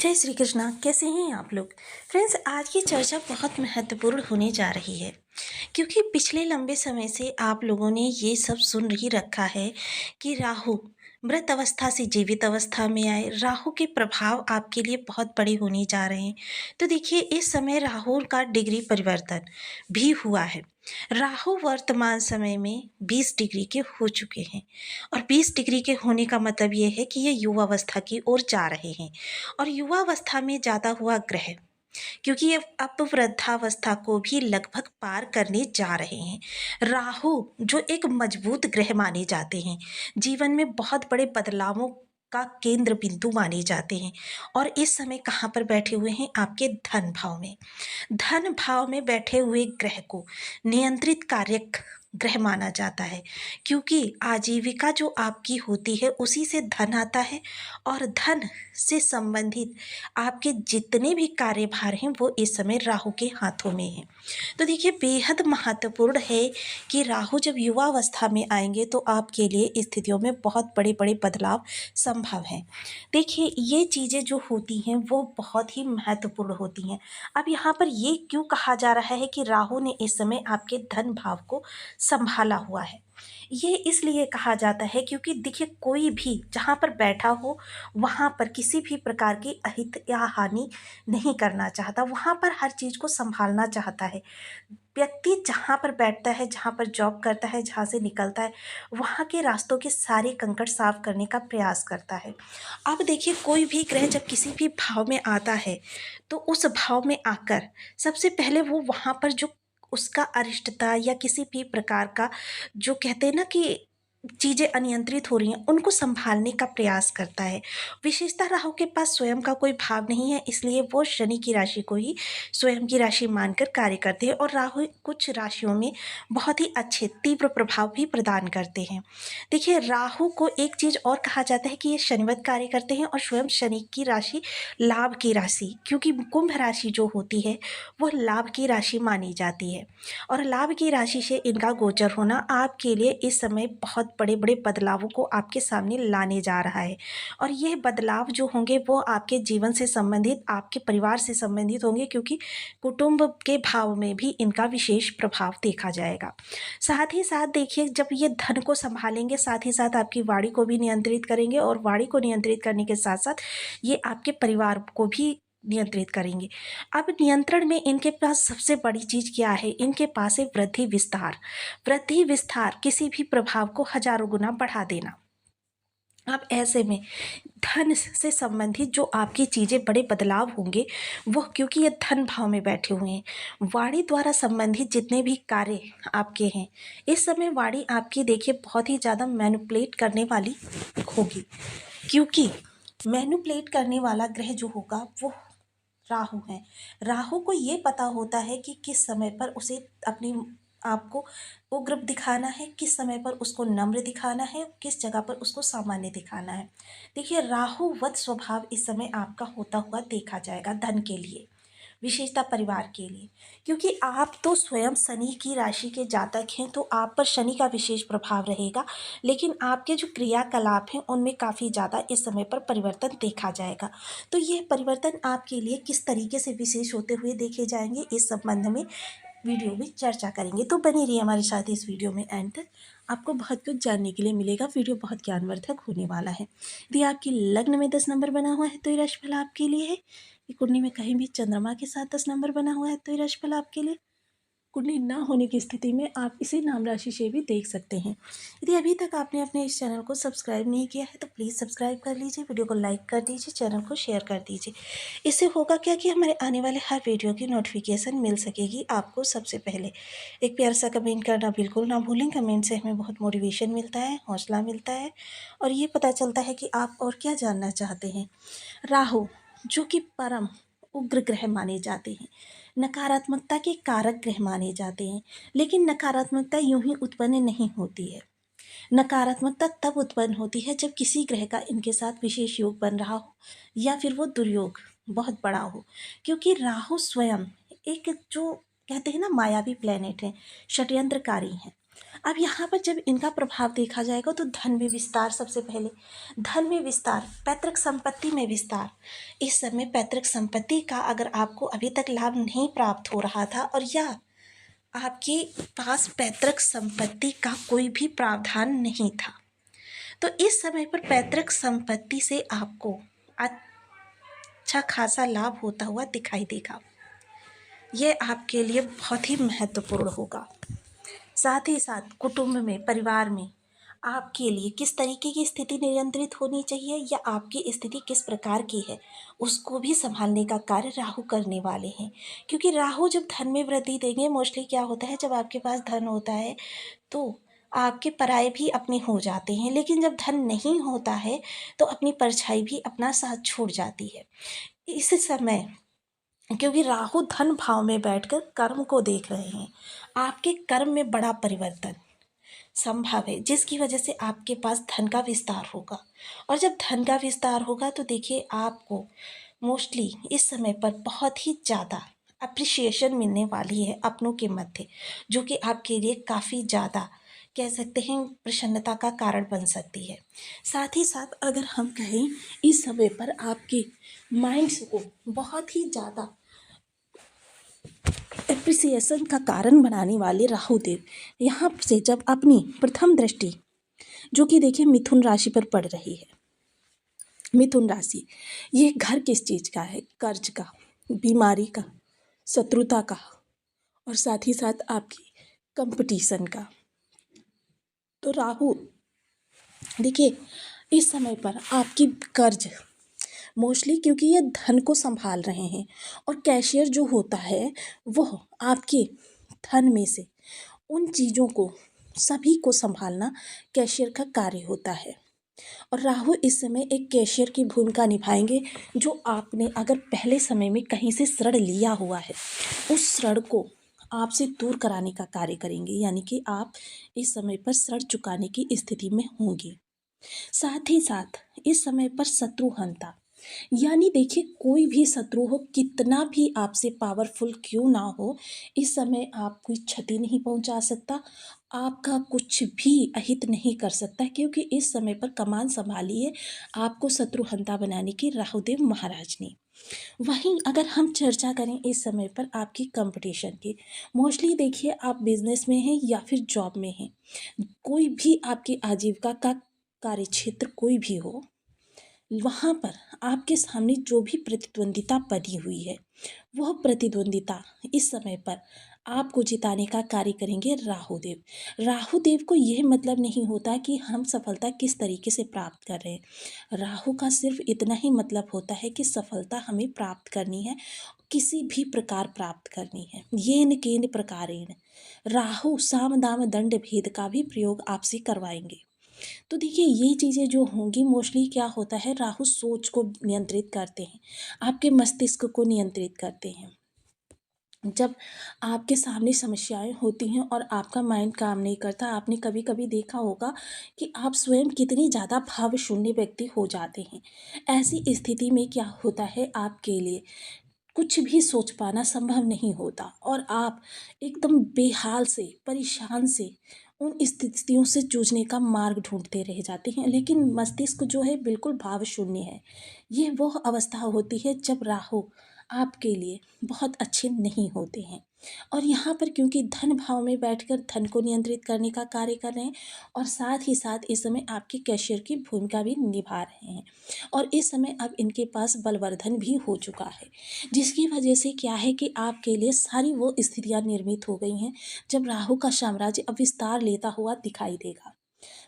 जय श्री कृष्णा। कैसे हैं आप लोग फ्रेंड्स। आज की चर्चा बहुत महत्वपूर्ण होने जा रही है क्योंकि पिछले लंबे समय से आप लोगों ने ये सब सुन ही रखा है कि राहु मृत अवस्था से जीवित अवस्था में आए। राहु के प्रभाव आपके लिए बहुत बड़े होने जा रहे हैं। तो देखिए, इस समय राहु का डिग्री परिवर्तन भी हुआ है। राहु वर्तमान समय में 20 डिग्री के हो चुके हैं और 20 डिग्री के होने का मतलब ये है कि ये युवावस्था की ओर जा रहे हैं। और युवावस्था में ज़्यादा हुआ ग्रह, क्योंकि ये अब वृद्धावस्था को भी लगभग पार करने जा रहे हैं। राहु जो एक मजबूत ग्रह माने जाते हैं, जीवन में बहुत बड़े बदलावों का केंद्र बिंदु माने जाते हैं। और इस समय कहाँ पर बैठे हुए हैं? आपके धन भाव में। धन भाव में बैठे हुए ग्रह को नियंत्रित कारक ग्रह माना जाता है, क्योंकि आजीविका जो आपकी होती है उसी से धन आता है और धन से संबंधित आपके जितने भी कार्यभार हैं वो इस समय राहु के हाथों में हैं। तो देखिए, बेहद महत्वपूर्ण है कि राहु जब युवा अवस्था में आएंगे तो आपके लिए स्थितियों में बहुत बड़े बड़े बदलाव संभव हैं। देखिए, ये चीज़ें जो होती हैं वो बहुत ही महत्वपूर्ण होती हैं। अब यहाँ पर ये क्यों कहा जा रहा है कि राहु ने इस समय आपके धन भाव को संभाला हुआ है? ये इसलिए कहा जाता है क्योंकि देखिए, कोई भी जहाँ पर बैठा हो वहाँ पर किसी भी प्रकार की अहित या हानि नहीं करना चाहता, वहाँ पर हर चीज़ को संभालना चाहता है। व्यक्ति जहाँ पर बैठता है, जहाँ पर जॉब करता है, जहाँ से निकलता है, वहाँ के रास्तों के सारे कंकड़ साफ करने का प्रयास करता है। अब देखिए, कोई भी ग्रह जब किसी भी भाव में आता है तो उस भाव में आकर सबसे पहले वो वहाँ पर जो उसका अरिष्टता या किसी भी प्रकार का जो कहते हैं ना कि चीज़ें अनियंत्रित हो रही हैं, उनको संभालने का प्रयास करता है। विशेषता राहु के पास स्वयं का कोई भाव नहीं है, इसलिए वो शनि की राशि को ही स्वयं की राशि मानकर कार्य करते हैं। और राहु कुछ राशियों में बहुत ही अच्छे तीव्र प्रभाव भी प्रदान करते हैं। देखिए, राहु को एक चीज़ और कहा जाता है कि ये शनिवत कार्य करते हैं और स्वयं शनि की राशि लाभ की राशि, क्योंकि कुंभ राशि जो होती है वो लाभ की राशि मानी जाती है। और लाभ की राशि से इनका गोचर होना आपके लिए इस समय बहुत बड़े बड़े बदलावों को आपके सामने लाने जा रहा है। और ये बदलाव जो होंगे वो आपके जीवन से संबंधित, आपके परिवार से संबंधित होंगे, क्योंकि कुटुंब के भाव में भी इनका विशेष प्रभाव देखा जाएगा। साथ ही साथ देखिए, जब ये धन को संभालेंगे, साथ ही साथ आपकी वाणी को भी नियंत्रित करेंगे और वाणी को नियंत्रित करने के साथ साथ ये आपके परिवार को भी नियंत्रित करेंगे। अब नियंत्रण में इनके पास सबसे बड़ी चीज़ क्या है? इनके पास है वृद्धि विस्तार। वृद्धि विस्तार किसी भी प्रभाव को हजारों गुना बढ़ा देना। अब ऐसे में धन से संबंधित जो आपकी चीज़ें बड़े बदलाव होंगे वो, क्योंकि ये धन भाव में बैठे हुए हैं, वाणी द्वारा संबंधित जितने भी कार्य आपके हैं, इस समय वाणी आपकी देखिए बहुत ही ज़्यादा मैनिपुलेट करने वाली होगी, क्योंकि मैनिपुलेट करने वाला ग्रह जो होगा वो राहु है। राहु को ये पता होता है कि किस समय पर उसे अपनी आपको उग्र दिखाना है, किस समय पर उसको नम्र दिखाना है, किस जगह पर उसको सामान्य दिखाना है। देखिए, राहु वध स्वभाव इस समय आपका होता हुआ देखा जाएगा धन के लिए, विशेषता परिवार के लिए, क्योंकि आप तो स्वयं शनि की राशि के जातक हैं, तो आप पर शनि का विशेष प्रभाव रहेगा। लेकिन आपके जो क्रियाकलाप हैं उनमें काफ़ी ज़्यादा इस समय पर परिवर्तन देखा जाएगा। तो ये परिवर्तन आपके लिए किस तरीके से विशेष होते हुए देखे जाएंगे, इस संबंध में वीडियो में चर्चा करेंगे। तो बने रहिए हमारे साथ इस वीडियो में एंड तक, आपको बहुत कुछ जानने के लिए मिलेगा। वीडियो बहुत ज्ञानवर्धक होने वाला है। यदि आपकी लग्न में 10 नंबर बना हुआ है तो ये राशिफल आपके लिए है। ये कुंडली में कहीं भी चंद्रमा के साथ 10 नंबर बना हुआ है तो ये राशिफल आपके लिए। कुंडली ना होने की स्थिति में आप इसी नाम राशि से भी देख सकते हैं। यदि अभी तक आपने अपने इस चैनल को सब्सक्राइब नहीं किया है तो प्लीज़ सब्सक्राइब कर लीजिए, वीडियो को लाइक कर दीजिए, चैनल को शेयर कर दीजिए। इससे होगा क्या कि हमारे आने वाले हर वीडियो की नोटिफिकेशन मिल सकेगी आपको सबसे पहले। एक प्यार सा कमेंट करना बिल्कुल ना भूलें। कमेंट से हमें बहुत मोटिवेशन मिलता है, हौसला मिलता है और ये पता चलता है कि आप और क्या जानना चाहते हैं। राहु जो कि परम उग्र ग्रह माने जाते हैं, नकारात्मकता के कारक ग्रह माने जाते हैं, लेकिन नकारात्मकता यूं ही उत्पन्न नहीं होती है। नकारात्मकता तब उत्पन्न होती है जब किसी ग्रह का इनके साथ विशेष योग बन रहा हो या फिर वो दुर्योग बहुत बड़ा हो, क्योंकि राहु स्वयं एक जो कहते हैं ना मायावी प्लेनेट है, षड्यंत्रकारी है। अब यहाँ पर जब इनका प्रभाव देखा जाएगा तो धन में विस्तार, सबसे पहले धन में विस्तार, पैतृक संपत्ति में विस्तार। इस समय पैतृक संपत्ति का अगर आपको अभी तक लाभ नहीं प्राप्त हो रहा था और या आपके पास पैतृक संपत्ति का कोई भी प्रावधान नहीं था, तो इस समय पर पैतृक संपत्ति से आपको अच्छा खासा लाभ होता हुआ दिखाई देगा। यह आपके लिए बहुत ही महत्वपूर्ण होगा। साथ ही साथ कुटुंब में, परिवार में आपके लिए किस तरीके की स्थिति नियंत्रित होनी चाहिए या आपकी स्थिति किस प्रकार की है, उसको भी संभालने का कार्य राहु करने वाले हैं। क्योंकि राहु जब धन में वृद्धि देंगे, मोस्टली क्या होता है, जब आपके पास धन होता है तो आपके पराये भी अपने हो जाते हैं, लेकिन जब धन नहीं होता है तो अपनी परछाई भी अपना साथ छोड़ जाती है। इस समय क्योंकि राहु धन भाव में बैठकर कर्म को देख रहे हैं, आपके कर्म में बड़ा परिवर्तन संभव है, जिसकी वजह से आपके पास धन का विस्तार होगा। और जब धन का विस्तार होगा तो देखिए आपको मोस्टली इस समय पर बहुत ही ज़्यादा अप्रिसिएशन मिलने वाली है अपनों के मध्य, जो कि आपके लिए काफ़ी ज़्यादा कह सकते हैं प्रसन्नता का कारण बन सकती है। साथ ही साथ अगर हम कहें, इस समय पर आपके माइंड्स को बहुत ही ज़्यादा एप्रिसिएशन का कारण बनाने वाले राहु देव यहाँ से जब अपनी प्रथम दृष्टि, जो कि देखिए मिथुन राशि पर पड़ रही है। मिथुन राशि, ये घर किस चीज़ का है? कर्ज का, बीमारी का, शत्रुता का और साथ ही साथ आपकी कंपटीशन का। तो राहु देखिए इस समय पर आपकी कर्ज मोस्टली, क्योंकि ये धन को संभाल रहे हैं और कैशियर जो होता है वह आपके धन में से उन चीज़ों को सभी को संभालना कैशियर का कार्य होता है। और राहु इस समय एक कैशियर की भूमिका निभाएंगे, जो आपने अगर पहले समय में कहीं से ऋण लिया हुआ है उस ऋण को आपसे दूर कराने का कार्य करेंगे, यानी कि आप इस समय पर ऋण चुकाने की स्थिति में होंगे। साथ ही साथ इस समय पर शत्रुहंता, यानी देखिए कोई भी शत्रु हो, कितना भी आपसे पावरफुल क्यों ना हो, इस समय आप कोई क्षति नहीं पहुंचा सकता, आपका कुछ भी अहित नहीं कर सकता, क्योंकि इस समय पर कमान संभाली है आपको शत्रुहंता बनाने की राहुदेव महाराज ने। वहीं अगर हम चर्चा करें इस समय पर आपकी कंपटीशन की, मोस्टली देखिए आप बिजनेस में हैं या फिर जॉब में हैं, कोई भी आपकी आजीविका का कार्य क्षेत्र कोई भी हो, वहाँ पर आपके सामने जो भी प्रतिद्वंदिता बनी हुई है, वह प्रतिद्वंदिता इस समय पर आपको जिताने का कार्य करेंगे राहुदेव। राहुदेव को यह मतलब नहीं होता कि हम सफलता किस तरीके से प्राप्त कर रहे हैं। राहु का सिर्फ इतना ही मतलब होता है कि सफलता हमें प्राप्त करनी है, किसी भी प्रकार प्राप्त करनी है। येन केन प्रकारेण, राहु साम दाम दंड भेद का भी प्रयोग आपसे करवाएंगे। तो देखिए ये चीज़ें जो होंगी, मोस्टली क्या होता है, राहु सोच को नियंत्रित करते हैं, आपके मस्तिष्क को नियंत्रित करते हैं। जब आपके सामने समस्याएं होती हैं और आपका माइंड काम नहीं करता, आपने कभी कभी देखा होगा कि आप स्वयं कितनी ज़्यादा भाव शून्य व्यक्ति हो जाते हैं। ऐसी स्थिति में क्या होता है, आपके लिए कुछ भी सोच पाना संभव नहीं होता और आप एकदम बेहाल से, परेशान से उन स्थितियों से जूझने का मार्ग ढूंढते रह जाते हैं। लेकिन मस्तिष्क जो है बिल्कुल भाव शून्य है। ये वह अवस्था होती है जब राहु आपके लिए बहुत अच्छे नहीं होते हैं। और यहाँ पर क्योंकि धन भाव में बैठकर धन को नियंत्रित करने का कार्य कर रहे हैं और साथ ही साथ इस समय आपके कैशियर की भूमिका भी निभा रहे हैं, और इस समय अब इनके पास बलवर्धन भी हो चुका है, जिसकी वजह से क्या है कि आपके लिए सारी वो स्थितियाँ निर्मित हो गई हैं जब राहु का साम्राज्य अब विस्तार लेता हुआ दिखाई देगा।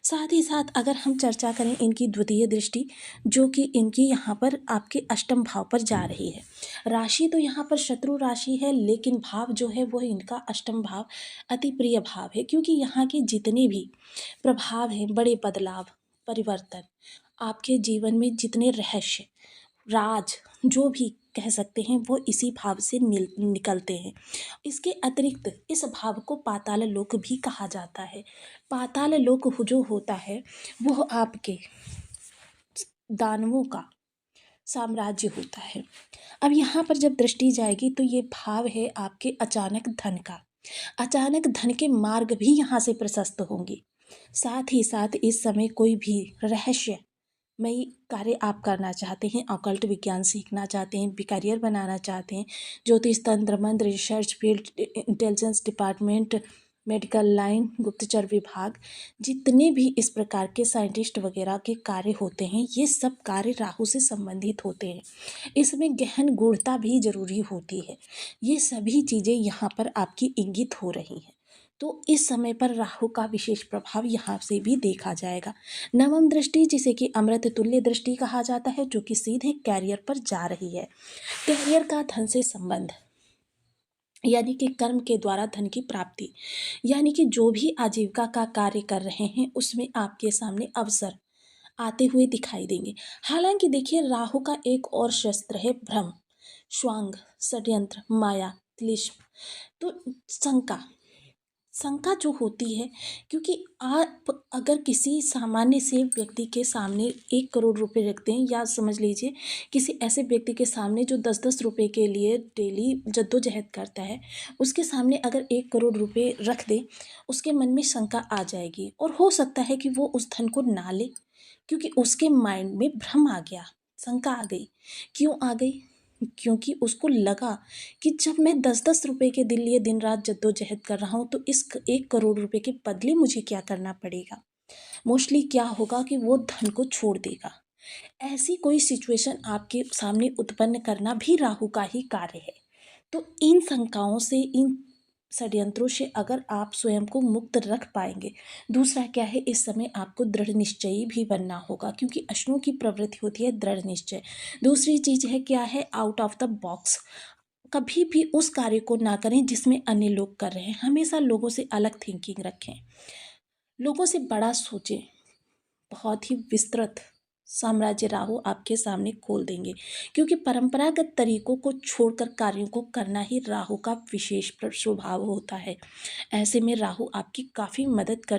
साथ ही साथ अगर हम चर्चा करें इनकी द्वितीय दृष्टि, जो कि इनकी यहाँ पर आपके अष्टम भाव पर जा रही है। राशि तो यहाँ पर शत्रु राशि है, लेकिन भाव जो है वह इनका अष्टम भाव अति प्रिय भाव है, क्योंकि यहाँ के जितने भी प्रभाव हैं, बड़े बदलाव, परिवर्तन, आपके जीवन में जितने रहस्य, राज, जो भी कह सकते हैं, वो इसी भाव से निकलते हैं। इसके अतिरिक्त इस भाव को पाताल लोक भी कहा जाता है। पाताल लोक जो होता है वह आपके दानवों का साम्राज्य होता है। अब यहाँ पर जब दृष्टि जाएगी तो ये भाव है आपके अचानक धन का, अचानक धन के मार्ग भी यहाँ से प्रशस्त होंगे। साथ ही साथ इस समय कोई भी रहस्यमयी कार्य आप करना चाहते हैं, ऑकल्ट विज्ञान सीखना चाहते हैं, करियर बनाना चाहते हैं, ज्योतिष तंत्र मंत्र research field intelligence department medical line गुप्तचर विभाग, जितने भी इस प्रकार के साइंटिस्ट वगैरह के कार्य होते हैं, ये सब कार्य राहु से संबंधित होते हैं। इसमें गहन गूढ़ता भी जरूरी होती है। ये सभी चीज़ें यहाँ पर आपकी इंगित हो रही हैं। तो इस समय पर राहु का विशेष प्रभाव यहाँ से भी देखा जाएगा। नवम दृष्टि, जिसे कि अमृत तुल्य दृष्टि कहा जाता है, जो कि सीधे कैरियर पर जा रही है। कैरियर का धन से संबंध, यानी कि कर्म के द्वारा धन की प्राप्ति, यानी कि जो भी आजीविका का कार्य कर रहे हैं उसमें आपके सामने अवसर आते हुए दिखाई देंगे। हालांकि देखिए, राहु का एक और शस्त्र है भ्रम, स्वांग, षड्यंत्र, माया, क्लिष्म। तो शंका, शंका जो होती है, क्योंकि आप अगर किसी सामान्य से व्यक्ति के सामने 1 करोड़ रुपए रखते हैं, या समझ लीजिए किसी ऐसे व्यक्ति के सामने जो 10-10 रुपए के लिए डेली जद्दोजहद करता है, उसके सामने अगर 1 करोड़ रुपए रख दे, उसके मन में शंका आ जाएगी और हो सकता है कि वो उस धन को ना ले, क्योंकि उसके माइंड में भ्रम आ गया, शंका आ गई। क्यों आ गई? क्योंकि उसको लगा कि जब मैं 10-10 रुपए के लिए दिन रात जद्दोजहद कर रहा हूँ, तो इस 1 करोड़ रुपए के बदले मुझे क्या करना पड़ेगा। मोस्टली क्या होगा कि वो धन को छोड़ देगा। ऐसी कोई सिचुएशन आपके सामने उत्पन्न करना भी राहु का ही कार्य है। तो इन शंकाओं से, इन षड्यंत्रों से अगर आप स्वयं को मुक्त रख पाएंगे। दूसरा क्या है, इस समय आपको दृढ़ निश्चयी भी बनना होगा, क्योंकि अश्नुओं की प्रवृत्ति होती है दृढ़ निश्चय। दूसरी चीज़ है क्या है, आउट ऑफ द बॉक्स। कभी भी उस कार्य को ना करें जिसमें अन्य लोग कर रहे हैं। हमेशा लोगों से अलग थिंकिंग रखें, लोगों से बड़ा सोचें। बहुत ही विस्तृत साम्राज्य राहु आपके सामने खोल देंगे, क्योंकि परंपरागत तरीकों को छोड़कर कार्यों को करना ही राहु का विशेष स्वभाव होता है। ऐसे में राहु आपकी काफ़ी मदद कर